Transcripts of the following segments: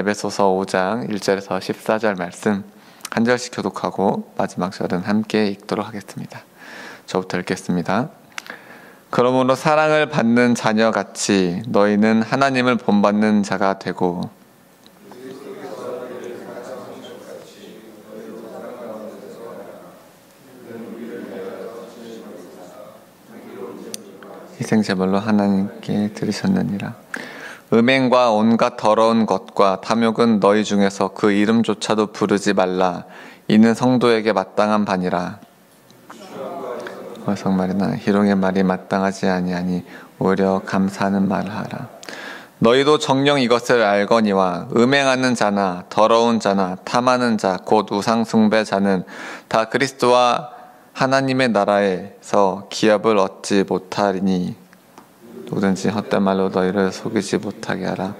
에베소서 5장 1절에서 14절 말씀 한 절씩 교독하고 마지막 절은 함께 읽도록 하겠습니다. 저부터 읽겠습니다. 그러므로 사랑을 받는 자녀같이 너희는 하나님을 본받는 자가 되고 희생제물로 하나님께 드리셨느니라. 음행과 온갖 더러운 것과 탐욕은 너희 중에서 그 이름조차도 부르지 말라. 이는 성도에게 마땅한 바니라. 어성 말이나 희롱의 말이 마땅하지 아니하니 오히려 감사하는 말을 하라. 너희도 정녕 이것을 알거니와 음행하는 자나 더러운 자나 탐하는 자 곧 우상 숭배자는 다 그리스도와 하나님의 나라에서 기업을 얻지 못하리니 누구든지 헛된 말로 너희를 속이지 못하게 하라.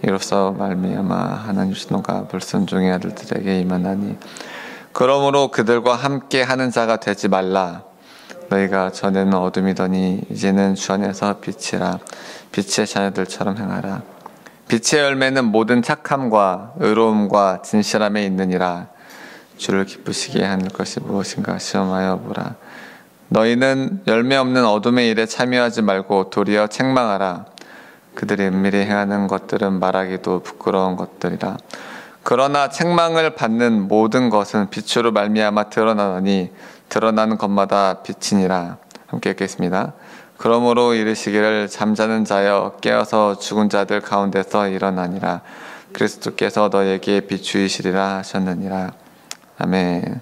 이로써 말미암아 하나님 신호가 불순종의 아들들에게 임하나니 그러므로 그들과 함께 하는 자가 되지 말라. 너희가 전에는 어둠이더니 이제는 주 안에서 빛이라. 빛의 자녀들처럼 행하라. 빛의 열매는 모든 착함과 의로움과 진실함에 있느니라. 주를 기쁘시게 하는 것이 무엇인가 시험하여 보라. 너희는 열매 없는 어둠의 일에 참여하지 말고 도리어 책망하라. 그들이 은밀히 행하는 것들은 말하기도 부끄러운 것들이라. 그러나 책망을 받는 모든 것은 빛으로 말미암아 드러나니 드러나는 것마다 빛이니라. 함께 읽겠습니다. 그러므로 이르시기를 잠자는 자여 깨어서 죽은 자들 가운데서 일어나니라. 그리스도께서 너에게 비추이시리라 하셨느니라. 아멘.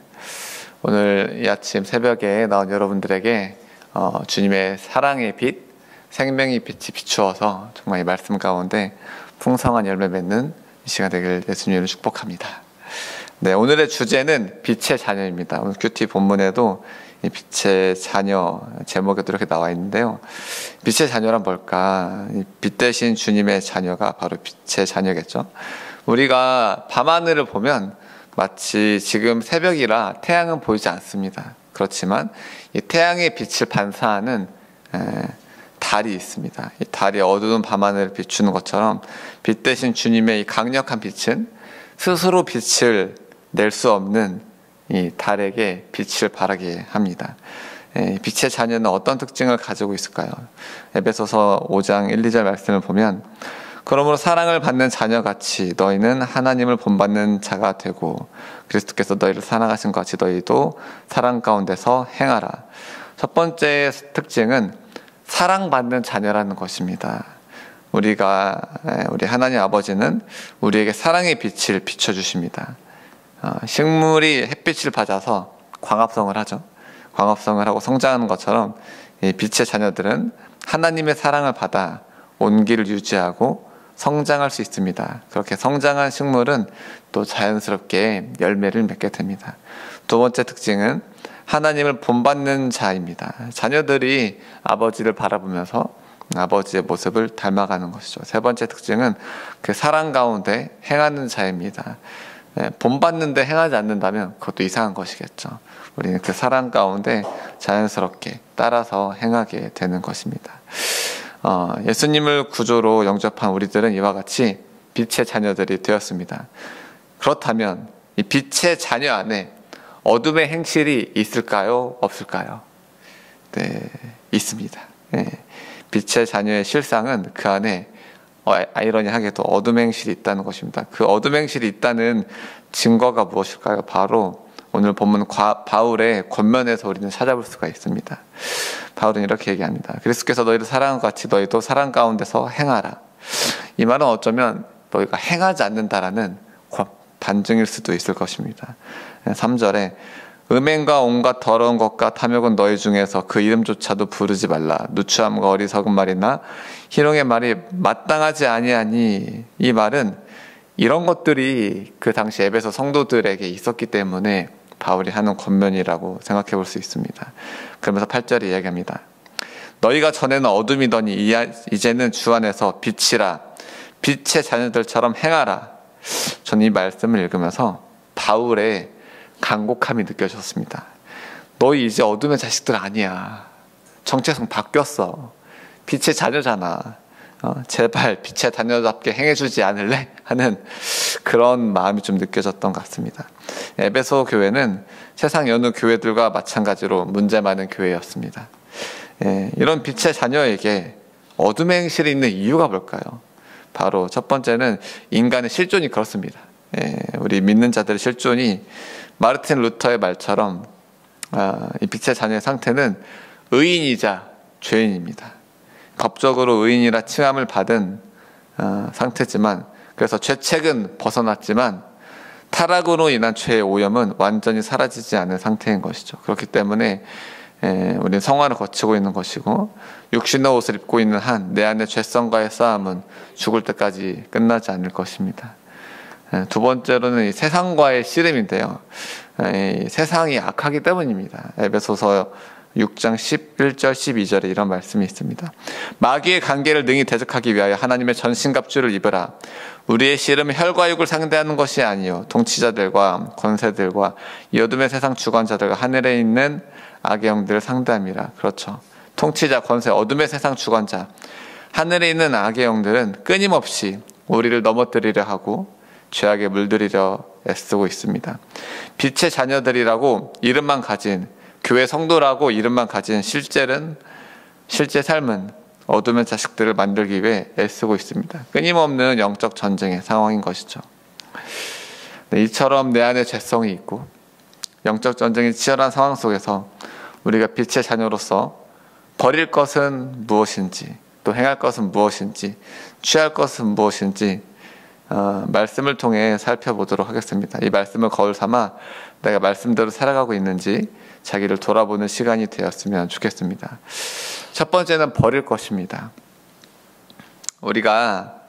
오늘 이 아침 새벽에 나온 여러분들에게 주님의 사랑의 빛, 생명의 빛이 비추어서 정말 이 말씀 가운데 풍성한 열매 맺는 이 시간 되길 예수님을 축복합니다. 네, 오늘의 주제는 빛의 자녀입니다. 오늘 큐티 본문에도 이 빛의 자녀 제목에도 이렇게 나와 있는데요. 빛의 자녀란 뭘까? 빛 대신 주님의 자녀가 바로 빛의 자녀겠죠. 우리가 밤하늘을 보면 마치 지금 새벽이라 태양은 보이지 않습니다. 그렇지만 이 태양의 빛을 반사하는 달이 있습니다. 이 달이 어두운 밤하늘을 비추는 것처럼 빛 대신 주님의 이 강력한 빛은 스스로 빛을 낼 수 없는 이 달에게 빛을 발하게 합니다. 빛의 자녀는 어떤 특징을 가지고 있을까요? 에베소서 5장 1, 2절 말씀을 보면 그러므로 사랑을 받는 자녀같이 너희는 하나님을 본받는 자가 되고 그리스도께서 너희를 사랑하신 것 같이 너희도 사랑 가운데서 행하라. 첫 번째 특징은 사랑받는 자녀라는 것입니다. 우리 하나님 아버지는 우리에게 사랑의 빛을 비춰주십니다. 식물이 햇빛을 받아서 광합성을 하죠. 광합성을 하고 성장하는 것처럼 이 빛의 자녀들은 하나님의 사랑을 받아 온기를 유지하고 성장할 수 있습니다. 그렇게 성장한 식물은 또 자연스럽게 열매를 맺게 됩니다. 두 번째 특징은 하나님을 본받는 자입니다. 자녀들이 아버지를 바라보면서 아버지의 모습을 닮아가는 것이죠. 세 번째 특징은 그 사랑 가운데 행하는 자입니다. 본받는데 행하지 않는다면 그것도 이상한 것이겠죠. 우리는 그 사랑 가운데 자연스럽게 따라서 행하게 되는 것입니다. 예수님을 구조로 영접한 우리들은 이와 같이 빛의 자녀들이 되었습니다. 그렇다면 이 빛의 자녀 안에 어둠의 행실이 있을까요? 없을까요? 네, 있습니다. 네. 빛의 자녀의 실상은 그 안에 아이러니하게도 어둠의 행실이 있다는 것입니다. 그 어둠의 행실이 있다는 증거가 무엇일까요? 바로 오늘 본문 바울의 권면에서 우리는 찾아볼 수가 있습니다. 바울은 이렇게 얘기합니다. 그리스도께서 너희를 사랑한 것 같이 너희도 사랑 가운데서 행하라. 이 말은 어쩌면 너희가 행하지 않는다라는 반증일 수도 있을 것입니다. 3절에 음행과 온갖 더러운 것과 탐욕은 너희 중에서 그 이름조차도 부르지 말라. 누추함과 어리석은 말이나 희롱의 말이 마땅하지 아니하니. 이 말은 이런 것들이 그 당시 에베소 성도들에게 있었기 때문에 바울이 하는 권면이라고 생각해 볼 수 있습니다. 그러면서 8절에 이야기합니다. 너희가 전에는 어둠이더니 이제는 주 안에서 빛이라. 빛의 자녀들처럼 행하라. 저는 이 말씀을 읽으면서 바울의 간곡함이 느껴졌습니다. 너희 이제 어둠의 자식들 아니야. 정체성 바뀌었어. 빛의 자녀잖아. 제발 빛의 자녀답게 행해주지 않을래? 하는 그런 마음이 좀 느껴졌던 것 같습니다. 에베소 교회는 세상 여느 교회들과 마찬가지로 문제 많은 교회였습니다. 이런 빛의 자녀에게 어둠의 행실이 있는 이유가 뭘까요? 바로 첫 번째는 인간의 실존이 그렇습니다. 우리 믿는 자들의 실존이 마르틴 루터의 말처럼 이 빛의 자녀의 상태는 의인이자 죄인입니다. 법적으로 의인이라 칭함을 받은 상태지만, 그래서 죄책은 벗어났지만 타락으로 인한 죄의 오염은 완전히 사라지지 않은 상태인 것이죠. 그렇기 때문에 우리는 성화를 거치고 있는 것이고, 육신의 옷을 입고 있는 한 내 안의 죄성과의 싸움은 죽을 때까지 끝나지 않을 것입니다. 두 번째로는 이 세상과의 씨름인데요. 이 세상이 악하기 때문입니다. 에베소서 6장 11절 12절에 이런 말씀이 있습니다. 마귀의 관계를 능히 대적하기 위하여 하나님의 전신갑주를 입으라. 우리의 씨름은 혈과 육을 상대하는 것이 아니요 통치자들과 권세들과 이 어둠의 세상 주관자들과 하늘에 있는 악의 영들을 상대함이라. 그렇죠. 통치자, 권세, 어둠의 세상 주관자, 하늘에 있는 악의 영들은 끊임없이 우리를 넘어뜨리려 하고 죄악에 물들이려 애쓰고 있습니다. 빛의 자녀들이라고 이름만 가진, 교회 성도라고 이름만 가진 실제 삶은 어둠의 자식들을 만들기 위해 애쓰고 있습니다. 끊임없는 영적 전쟁의 상황인 것이죠. 이처럼 내 안에 죄성이 있고 영적 전쟁이 치열한 상황 속에서 우리가 빛의 자녀로서 버릴 것은 무엇인지, 또 행할 것은 무엇인지, 취할 것은 무엇인지 말씀을 통해 살펴보도록 하겠습니다. 이 말씀을 거울 삼아 내가 말씀대로 살아가고 있는지 자기를 돌아보는 시간이 되었으면 좋겠습니다. 첫 번째는 버릴 것입니다. 우리가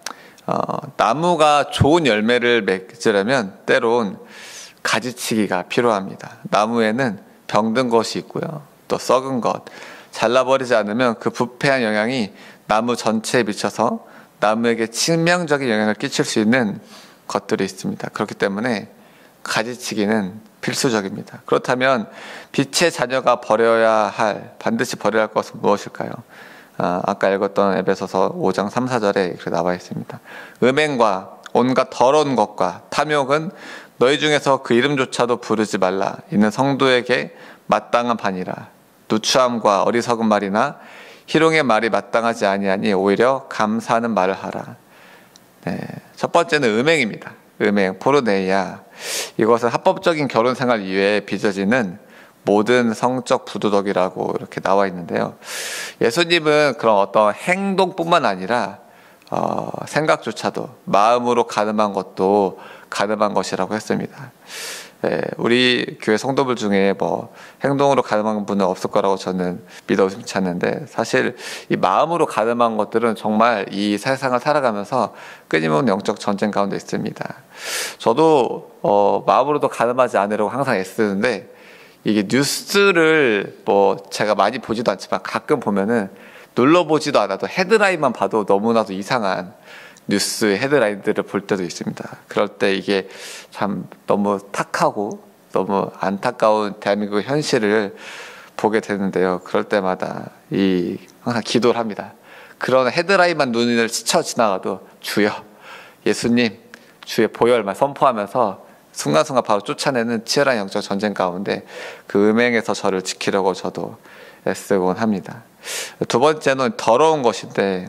나무가 좋은 열매를 맺으려면 때론 가지치기가 필요합니다. 나무에는 병든 것이 있고요, 또 썩은 것, 잘라버리지 않으면 그 부패한 영향이 나무 전체에 미쳐서 나무에게 치명적인 영향을 끼칠 수 있는 것들이 있습니다. 그렇기 때문에 가지치기는 필수적입니다. 그렇다면 빛의 자녀가 반드시 버려야 할 것은 무엇일까요? 아까 읽었던 에베소서 5장 3, 4절에 이렇게 나와 있습니다. 음행과 온갖 더러운 것과 탐욕은 너희 중에서 그 이름조차도 부르지 말라. 이는 성도에게 마땅한 반이라. 누추함과 어리석은 말이나 희롱의 말이 마땅하지 아니하니 오히려 감사하는 말을 하라. 첫 번째는 음행입니다. 음행, 포르네이아. 이것은 합법적인 결혼 생활 이외에 빚어지는 모든 성적 부도덕이라고 이렇게 나와 있는데요. 예수님은 그런 어떤 행동뿐만 아니라 생각조차도 마음으로 가늠한 것도 가늠한 것이라고 했습니다. 우리 교회 성도들 중에 행동으로 가늠한 분은 없을 거라고 저는 믿어 의심치 않는데, 사실 이 마음으로 가늠한 것들은 정말 이 세상을 살아가면서 끊임없는 영적 전쟁 가운데 있습니다. 저도 마음으로도 가늠하지 않으려고 항상 애쓰는데, 이게 뉴스를 제가 많이 보지도 않지만 가끔 보면은 눌러보지도 않아도 헤드라인만 봐도 너무나도 이상한 뉴스 헤드라인들을 볼 때도 있습니다. 그럴 때 이게 참 너무 탁하고 너무 안타까운 대한민국의 현실을 보게 되는데요. 그럴 때마다 항상 기도를 합니다. 그런 헤드라인만 눈을 스쳐 지나가도 주여, 예수님, 주의 보혈만 선포하면서 순간순간 바로 쫓아내는 치열한 영적 전쟁 가운데 그 음행에서 저를 지키려고 저도 애쓰곤 합니다. 두 번째는 더러운 것인데,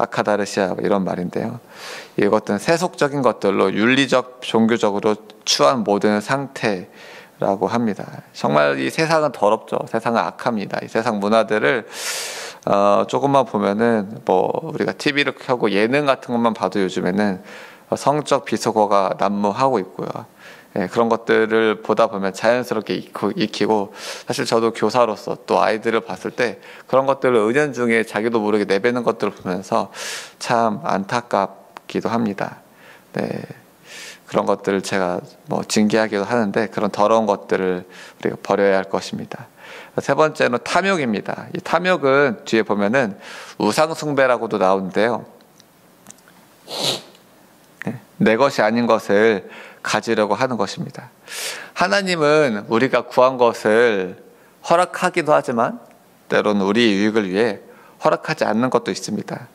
아카다르시아 이런 말인데요. 이것은 세속적인 것들로 윤리적, 종교적으로 추한 모든 상태라고 합니다. 정말 이 세상은 더럽죠. 세상은 악합니다. 이 세상 문화들을 조금만 보면은 우리가 TV를 켜고 예능 같은 것만 봐도 요즘에는 성적 비속어가 난무하고 있고요. 그런 것들을 보다 보면 자연스럽게 익히고, 사실 저도 교사로서 또 아이들을 봤을 때 그런 것들을 은연중에 자기도 모르게 내뱉는 것들을 보면서 참 안타깝기도 합니다. 그런 것들을 제가 징계하기도 하는데, 그런 더러운 것들을 우리가 버려야 할 것입니다. 세 번째는 탐욕입니다. 이 탐욕은 뒤에 보면은 우상숭배라고도 나오는데요. 내 것이 아닌 것을 가지려고 하는 것입니다. 하나님은 우리가 구한 것을 허락하기도 하지만 때로는 우리의 유익을 위해 허락하지 않는 것도 있습니다.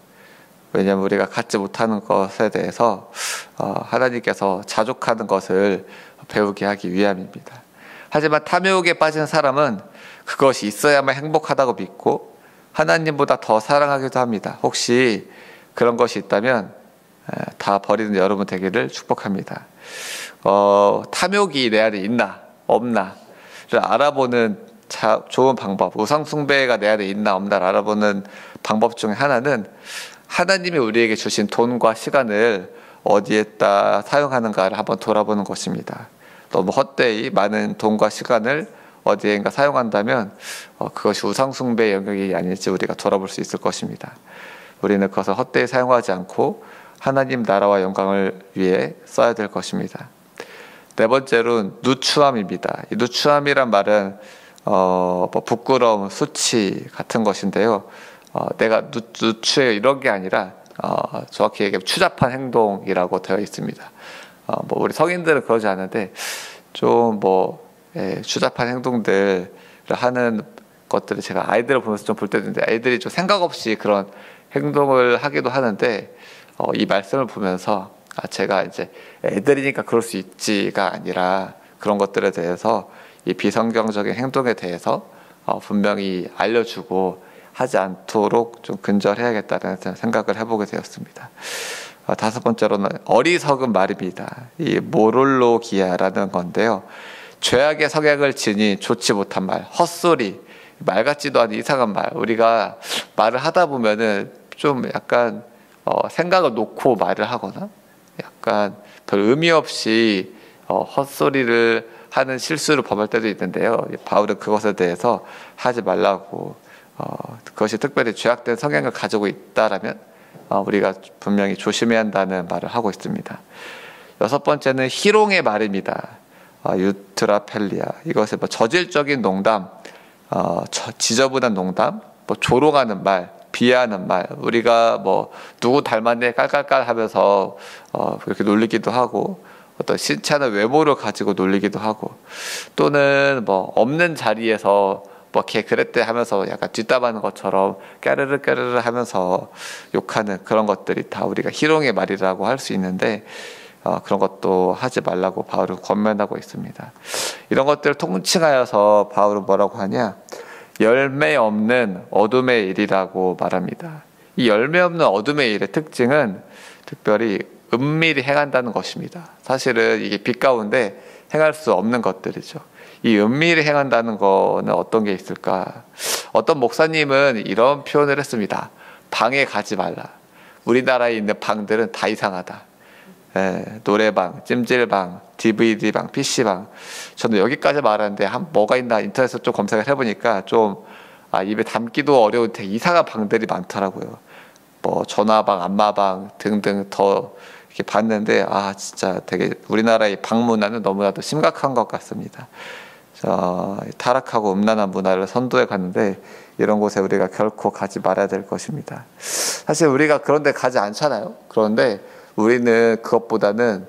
왜냐하면 우리가 갖지 못하는 것에 대해서 하나님께서 자족하는 것을 배우게 하기 위함입니다. 하지만 탐욕에 빠진 사람은 그것이 있어야만 행복하다고 믿고 하나님보다 더 사랑하기도 합니다. 혹시 그런 것이 있다면 다 버리는 여러분 되기를 축복합니다. 탐욕이 내 안에 있나 없나를 알아보는 좋은 방법, 우상숭배가 내 안에 있나 없나를 알아보는 방법 중에 하나는 하나님이 우리에게 주신 돈과 시간을 어디에다 사용하는가를 한번 돌아보는 것입니다. 너무 헛되이 많은 돈과 시간을 어디엔가 사용한다면 그것이 우상숭배의 영역이 아닐지 우리가 돌아볼 수 있을 것입니다. 우리는 그것을 헛되이 사용하지 않고 하나님 나라와 영광을 위해 써야 될 것입니다. 네 번째로는 누추함입니다. 이 누추함이란 말은 부끄러움, 수치 같은 것인데요. 내가 누추해요 이런 게 아니라 정확히 얘기하면 추잡한 행동이라고 되어 있습니다. 우리 성인들은 그러지 않은데 좀 추잡한 행동들을 하는 것들을 제가 아이들을 보면서 좀 볼 때도 있는데 아이들이 좀 생각 없이 그런 행동을 하기도 하는데 이 말씀을 보면서 제가 이제 애들이니까 그럴 수 있지가 아니라 그런 것들에 대해서 이 비성경적인 행동에 대해서 분명히 알려주고 하지 않도록 좀 근절해야겠다는 생각을 해보게 되었습니다. 다섯 번째로는 어리석은 말입니다. 이 모롤로기아라는 건데요. 죄악의 성향을 지니 좋지 못한 말, 헛소리, 말 같지도 않은 이상한 말. 우리가 말을 하다 보면은 좀 약간 생각을 놓고 말을 하거나 약간 별 의미 없이 헛소리를 하는 실수를 범할 때도 있는데요. 바울은 그것에 대해서 하지 말라고 그것이 특별히 죄악된 성향을 가지고 있다라면 우리가 분명히 조심해야 한다는 말을 하고 있습니다. 여섯 번째는 희롱의 말입니다. 유트라펠리아. 이것은 저질적인 농담, 지저분한 농담, 조롱하는 말, 비하하는 말. 우리가 누구 닮았네 깔깔깔 하면서 그렇게 놀리기도 하고 어떤 신체나 외모를 가지고 놀리기도 하고 또는 없는 자리에서 걔 그랬대 하면서 약간 뒷담하는 것처럼 까르르 까르르 하면서 욕하는 그런 것들이 다 우리가 희롱의 말이라고 할 수 있는데 그런 것도 하지 말라고 바울은 권면하고 있습니다. 이런 것들을 통칭하여서 바울은 뭐라고 하냐? 열매 없는 어둠의 일이라고 말합니다. 이 열매 없는 어둠의 일의 특징은 특별히 은밀히 행한다는 것입니다. 사실은 이게 빛 가운데 행할 수 없는 것들이죠. 이 은밀히 행한다는 거는 어떤 게 있을까? 어떤 목사님은 이런 표현을 했습니다. 방에 가지 말라. 우리나라에 있는 방들은 다 이상하다. 노래방, 찜질방, DVD방, PC방. 저는 여기까지 말하는데 뭐가 있나 인터넷에서 좀 검색을 해보니까 좀 입에 담기도 어려운 되게 이상한 방들이 많더라고요. 전화방, 안마방 등등 더 이렇게 봤는데 진짜 되게 우리나라의 방 문화는 너무나도 심각한 것 같습니다. 타락하고 음란한 문화를 선도해 갔는데 이런 곳에 우리가 결코 가지 말아야 될 것입니다. 사실 우리가 그런 데 가지 않잖아요. 그런데 우리는 그것보다는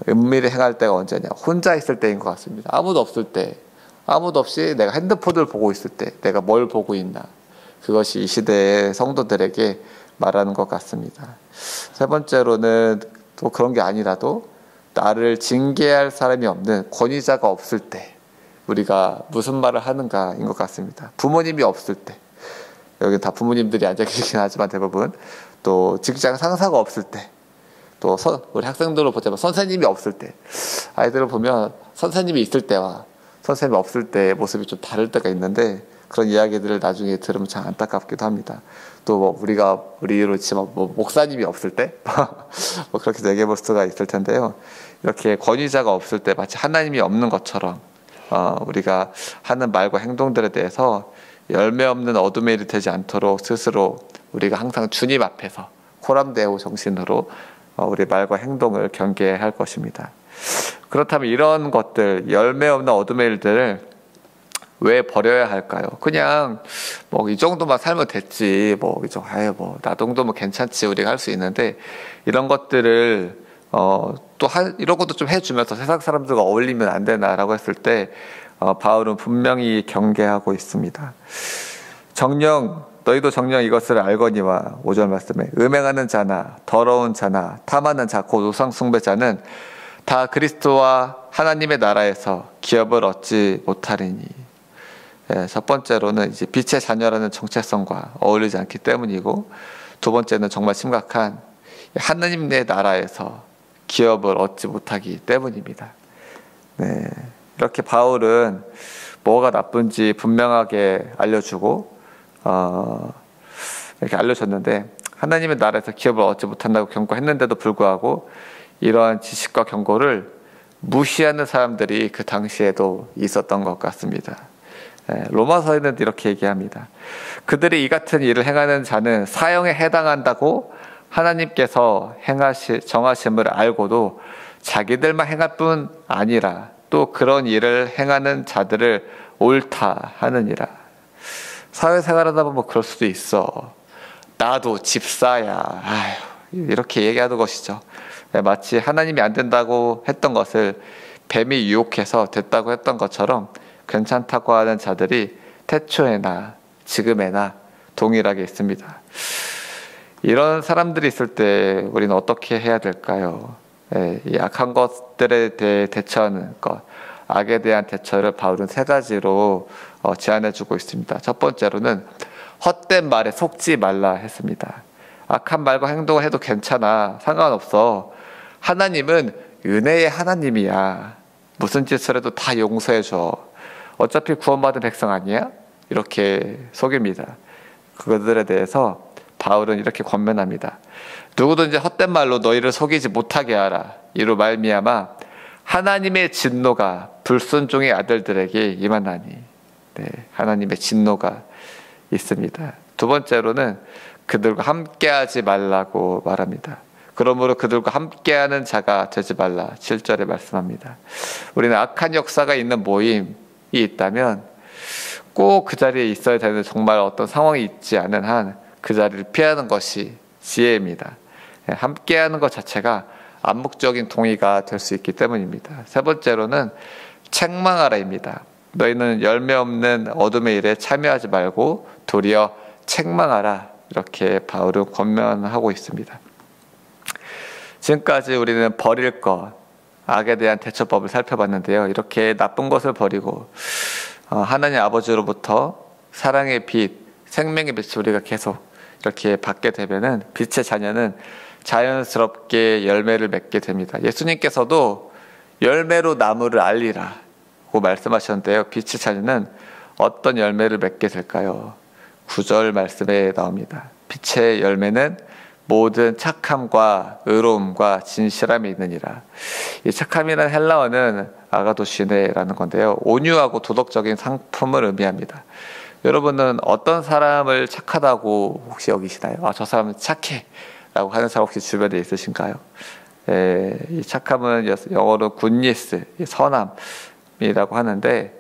은밀히 행할 때가 언제냐? 혼자 있을 때인 것 같습니다. 아무도 없을 때, 아무도 없이 내가 핸드폰을 보고 있을 때 내가 뭘 보고 있나? 그것이 이 시대의 성도들에게 말하는 것 같습니다. 세 번째로는 또 그런 게 아니라도 나를 징계할 사람이 없는 권위자가 없을 때 우리가 무슨 말을 하는가인 것 같습니다. 부모님이 없을 때, 여기 다 부모님들이 앉아 계시긴 하지만 대부분, 또 직장 상사가 없을 때, 또 우리 학생들을 보자면 선생님이 없을 때, 아이들을 보면 선생님이 있을 때와 선생님이 없을 때의 모습이 좀 다를 때가 있는데 그런 이야기들을 나중에 들으면 참 안타깝기도 합니다. 또 우리로 치면 목사님이 없을 때 그렇게 얘기해 볼 수가 있을 텐데요. 이렇게 권위자가 없을 때 마치 하나님이 없는 것처럼 우리가 하는 말과 행동들에 대해서 열매 없는 어둠의 일이 되지 않도록 스스로 우리가 항상 주님 앞에서 코람데오 정신으로 우리 말과 행동을 경계해야 할 것입니다. 그렇다면 이런 것들, 열매 없는 어둠의 일들을 왜 버려야 할까요? 그냥 이 정도만 살면 됐지, 나 정도면 괜찮지 우리가 할 수 있는데 이런 것들을 이런 것도 좀 해주면서 세상 사람들과 어울리면 안 되나라고 했을 때 바울은 분명히 경계하고 있습니다. 정녕 너희도 정녕 이것을 알거니와 5절 말씀에 음행하는 자나 더러운 자나 탐하는 자 곧 우상 숭배자는 다 그리스도와 하나님의 나라에서 기업을 얻지 못하리니. 첫 번째로는 이제 빛의 자녀라는 정체성과 어울리지 않기 때문이고, 두 번째는 정말 심각한 하나님의 나라에서 기업을 얻지 못하기 때문입니다. 네, 이렇게 바울은 뭐가 나쁜지 분명하게 알려주고 이렇게 알려줬는데, 하나님의 나라에서 기업을 얻지 못한다고 경고했는데도 불구하고 이러한 지식과 경고를 무시하는 사람들이 그 당시에도 있었던 것 같습니다. 로마서에는 이렇게 얘기합니다. 그들이 이 같은 일을 행하는 자는 사형에 해당한다고 하나님께서 정하심을 알고도 자기들만 행할 뿐 아니라 또 그런 일을 행하는 자들을 옳다 하느니라. 사회생활하다 보면 그럴 수도 있어. 나도 집사야. 아휴, 이렇게 얘기하는 것이죠. 마치 하나님이 안 된다고 했던 것을 뱀이 유혹해서 됐다고 했던 것처럼 괜찮다고 하는 자들이 태초에나 지금에나 동일하게 있습니다. 이런 사람들이 있을 때 우리는 어떻게 해야 될까요? 이 악한 것들에 대해 대처하는 것, 악에 대한 대처를 바울은 세 가지로 제안해주고 있습니다. 첫 번째로는 헛된 말에 속지 말라 했습니다. 악한 말과 행동을 해도 괜찮아, 상관없어. 하나님은 은혜의 하나님이야. 무슨 짓을 해도 다 용서해줘. 어차피 구원받은 백성 아니야? 이렇게 속입니다. 그들에 대해서 바울은 이렇게 권면합니다. 누구든지 헛된 말로 너희를 속이지 못하게 하라. 이로 말미암아 하나님의 진노가 불순종의 아들들에게 임하나니. 네, 하나님의 진노가 있습니다. 두 번째로는 그들과 함께하지 말라고 말합니다. 그러므로 그들과 함께하는 자가 되지 말라. 7절에 말씀합니다. 우리는 악한 역사가 있는 모임이 있다면 꼭 그 자리에 있어야 되는 정말 어떤 상황이 있지 않은 한 그 자리를 피하는 것이 지혜입니다. 함께하는 것 자체가 암묵적인 동의가 될 수 있기 때문입니다. 세 번째로는 책망하라입니다. 너희는 열매 없는 어둠의 일에 참여하지 말고 도리어 책망하라. 이렇게 바울은 권면하고 있습니다. 지금까지 우리는 버릴 것, 악에 대한 대처법을 살펴봤는데요. 이렇게 나쁜 것을 버리고 하나님 아버지로부터 사랑의 빛, 생명의 빛을 우리가 계속 이렇게 받게 되면은 빛의 자녀는 자연스럽게 열매를 맺게 됩니다. 예수님께서도 열매로 나무를 알리라고 말씀하셨는데요. 빛의 자녀는 어떤 열매를 맺게 될까요? 9절 말씀에 나옵니다. 빛의 열매는 모든 착함과 의로움과 진실함이 있느니라. 이 착함이라는 헬라어는 아가도시네라는 건데요. 온유하고 도덕적인 상품을 의미합니다. 여러분은 어떤 사람을 착하다고 혹시 여기시나요? 저 사람은 착해 라고 하는 사람 혹시 주변에 있으신가요? 이 착함은 영어로 굿니스, 선함이라고 하는데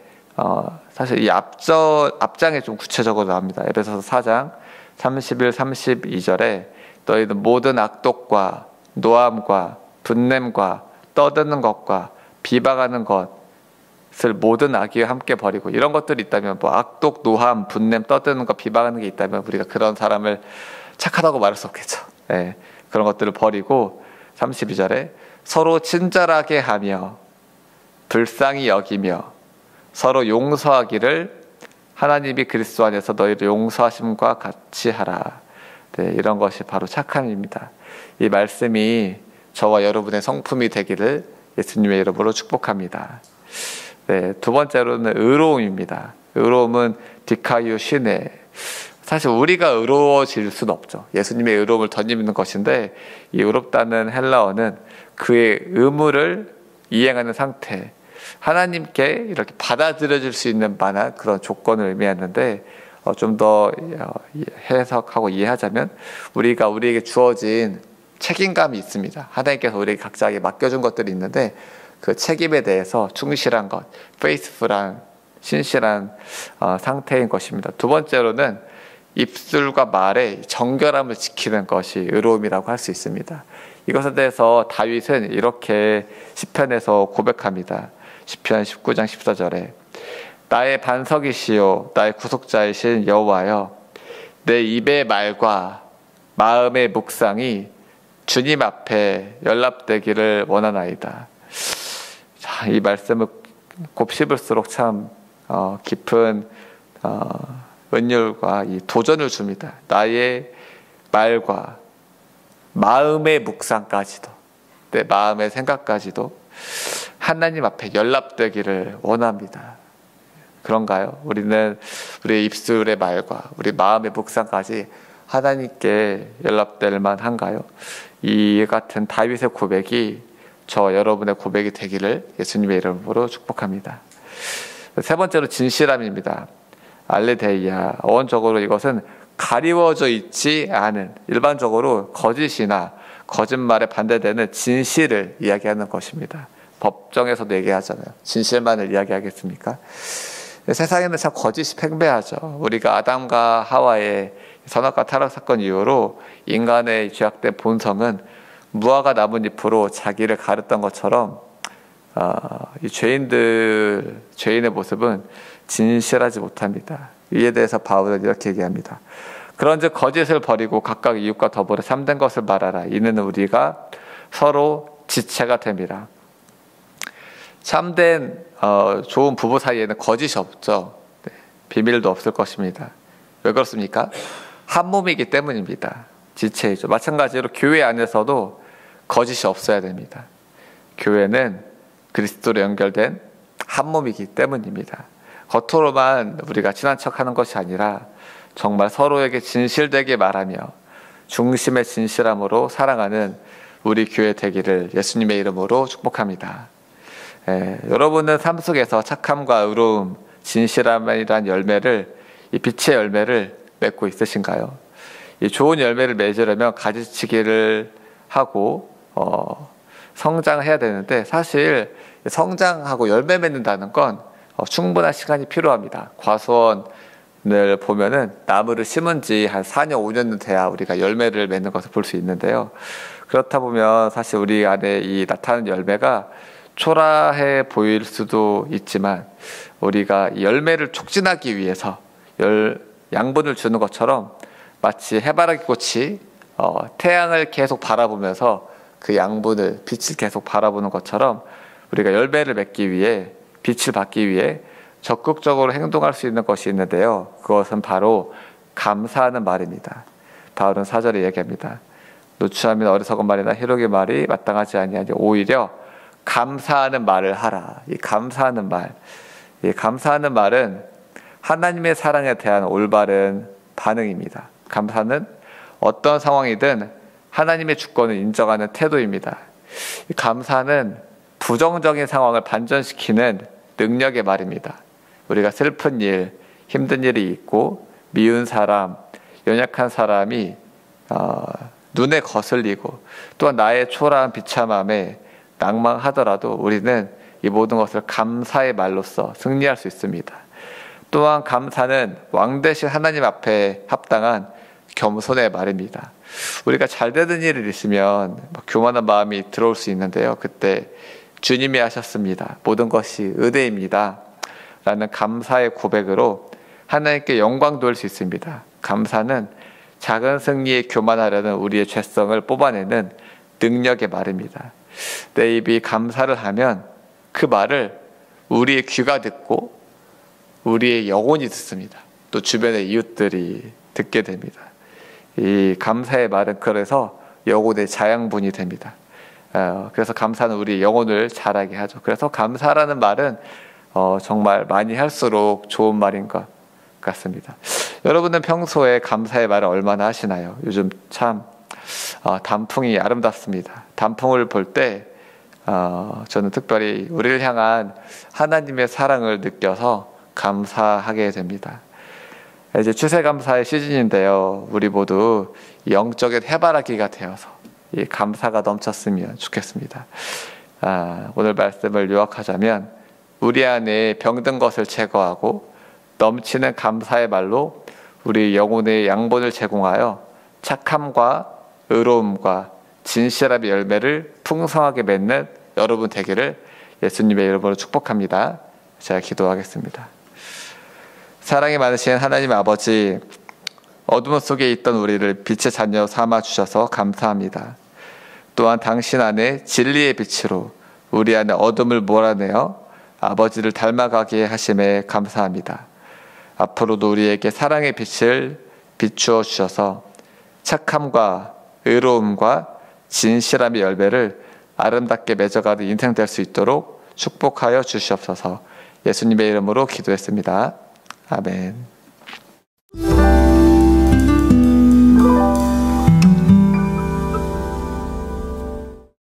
사실 이 앞장에 좀 구체적으로 나옵니다. 에베소서 4장 31, 32절에 너희는 모든 악독과 노함과 분냄과 떠드는 것과 비방하는 것을 모든 악의와 함께 버리고, 이런 것들이 있다면 뭐 악독, 노함, 분냄, 떠드는 것, 비방하는 게 있다면 우리가 그런 사람을 착하다고 말할 수 없겠죠. 그런 것들을 버리고 32절에 서로 친절하게 하며 불쌍히 여기며 서로 용서하기를 하나님이 그리스도 안에서 너희를 용서하심과 같이 하라. 네, 이런 것이 바로 착함입니다. 이 말씀이 저와 여러분의 성품이 되기를 예수님의 이름으로 축복합니다. 네, 두 번째로는 의로움입니다. 의로움은 디카이오 시네. 사실 우리가 의로워질 수는 없죠. 예수님의 의로움을 덧입는 것인데, 이 의롭다는 헬라어는 그의 의무를 이행하는 상태, 하나님께 이렇게 받아들여질 수 있는 만한 그런 조건을 의미하는데, 좀 더 해석하고 이해하자면 우리가 우리에게 주어진 책임감이 있습니다. 하나님께서 우리에게 각자에게 맡겨준 것들이 있는데 그 책임에 대해서 충실한 것, faithful한, 신실한 상태인 것입니다. 두 번째로는 입술과 말의 정결함을 지키는 것이 의로움이라고 할 수 있습니다. 이것에 대해서 다윗은 이렇게 시편에서 고백합니다. 시편 19장 14절에 나의 반석이시요 나의 구속자이신 여호와여, 내 입의 말과 마음의 묵상이 주님 앞에 연락되기를 원하나이다. 자, 이 말씀을 곱씹을수록 참 깊은 은율과 이 도전을 줍니다. 나의 말과 마음의 묵상까지도, 내 마음의 생각까지도 하나님 앞에 연락되기를 원합니다. 그런가요? 우리는 우리의 입술의 말과 우리 마음의 묵상까지 하나님께 연락될 만한가요? 이 같은 다윗의 고백이 저 여러분의 고백이 되기를 예수님의 이름으로 축복합니다. 세 번째로 진실함입니다. 알레데이아, 어원적으로 이것은 가리워져 있지 않은, 일반적으로 거짓이나 거짓말에 반대되는 진실을 이야기하는 것입니다. 법정에서도 얘기하잖아요. 진실만을 이야기하겠습니까? 세상에는 참 거짓이 팽배하죠. 우리가 아담과 하와의 선악과 타락 사건 이후로 인간의 죄악된 본성은 무화과 나뭇잎으로 자기를 가렸던 것처럼 이 죄인의 모습은 진실하지 못합니다. 이에 대해서 바울은 이렇게 얘기합니다. 그런즉 거짓을 버리고 각각 이웃과 더불어 참된 것을 말하라. 이는 우리가 서로 지체가 됨이라. 참된 좋은 부부 사이에는 거짓이 없죠. 네, 비밀도 없을 것입니다. 왜 그렇습니까? 한 몸이기 때문입니다. 지체이죠. 마찬가지로 교회 안에서도 거짓이 없어야 됩니다. 교회는 그리스도로 연결된 한 몸이기 때문입니다. 겉으로만 우리가 친한 척하는 것이 아니라 정말 서로에게 진실되게 말하며 중심의 진실함으로 사랑하는 우리 교회 되기를 예수님의 이름으로 축복합니다. 여러분은 삶 속에서 착함과 의로움, 진실함이란 열매를, 이 빛의 열매를 맺고 있으신가요? 이 좋은 열매를 맺으려면 가지치기를 하고 성장해야 되는데, 사실 성장하고 열매 맺는다는 건 충분한 시간이 필요합니다. 과수원을 보면은 나무를 심은 지 한 4년, 5년은 돼야 우리가 열매를 맺는 것을 볼 수 있는데요. 그렇다 보면 사실 우리 안에 이 나타나는 열매가 초라해 보일 수도 있지만, 우리가 열매를 촉진하기 위해서 양분을 주는 것처럼 마치 해바라기 꽃이 태양을 계속 바라보면서 그 양분을, 빛을 계속 바라보는 것처럼 우리가 열매를 맺기 위해, 빛을 받기 위해 적극적으로 행동할 수 있는 것이 있는데요. 그것은 바로 감사하는 말입니다. 바울은 4절에 얘기합니다. 누추하면 어리석은 말이나 희록의 말이 마땅하지 아니하니 오히려 감사하는 말을 하라. 이 감사하는 말은 하나님의 사랑에 대한 올바른 반응입니다. 감사는 어떤 상황이든 하나님의 주권을 인정하는 태도입니다. 이 감사는 부정적인 상황을 반전시키는 능력의 말입니다. 우리가 슬픈 일, 힘든 일이 있고 미운 사람, 연약한 사람이 눈에 거슬리고 또한 나의 초라한 비참함에 낭망하더라도 우리는 이 모든 것을 감사의 말로써 승리할 수 있습니다. 또한 감사는 왕 대신 하나님 앞에 합당한 겸손의 말입니다. 우리가 잘 되는 일이 있으면 교만한 마음이 들어올 수 있는데요. 그때 주님이 하셨습니다. 모든 것이 은혜입니다. 라는 감사의 고백으로 하나님께 영광 돌릴 수 있습니다. 감사는 작은 승리에 교만하려는 우리의 죄성을 뽑아내는 능력의 말입니다. 내 입이 감사를 하면 그 말을 우리의 귀가 듣고 우리의 영혼이 듣습니다. 또 주변의 이웃들이 듣게 됩니다. 이 감사의 말은 그래서 영혼의 자양분이 됩니다. 그래서 감사는 우리 영혼을 자라게 하죠. 그래서 감사라는 말은 정말 많이 할수록 좋은 말인 것 같습니다. 여러분은 평소에 감사의 말을 얼마나 하시나요? 요즘 참 단풍이 아름답습니다. 단풍을 볼 때 저는 특별히 우리를 향한 하나님의 사랑을 느껴서 감사하게 됩니다. 이제 추세감사의 시즌인데요. 우리 모두 영적인 해바라기가 되어서 이 감사가 넘쳤으면 좋겠습니다. 오늘 말씀을 요약하자면 우리 안에 병든 것을 제거하고 넘치는 감사의 말로 우리 영혼의 양분을 제공하여 착함과 의로움과 진실함의 열매를 풍성하게 맺는 여러분 되기를 예수님의 이름으로 축복합니다. 제가 기도하겠습니다. 사랑이 많으신 하나님 아버지, 어둠 속에 있던 우리를 빛의 자녀 삼아 주셔서 감사합니다. 또한 당신 안에 진리의 빛으로 우리 안에 어둠을 몰아내어 아버지를 닮아가게 하심에 감사합니다. 앞으로도 우리에게 사랑의 빛을 비추어 주셔서 착함과 의로움과 진실함의 열매를 아름답게 맺어가는 인생 될 수 있도록 축복하여 주시옵소서. 예수님의 이름으로 기도했습니다. 아멘.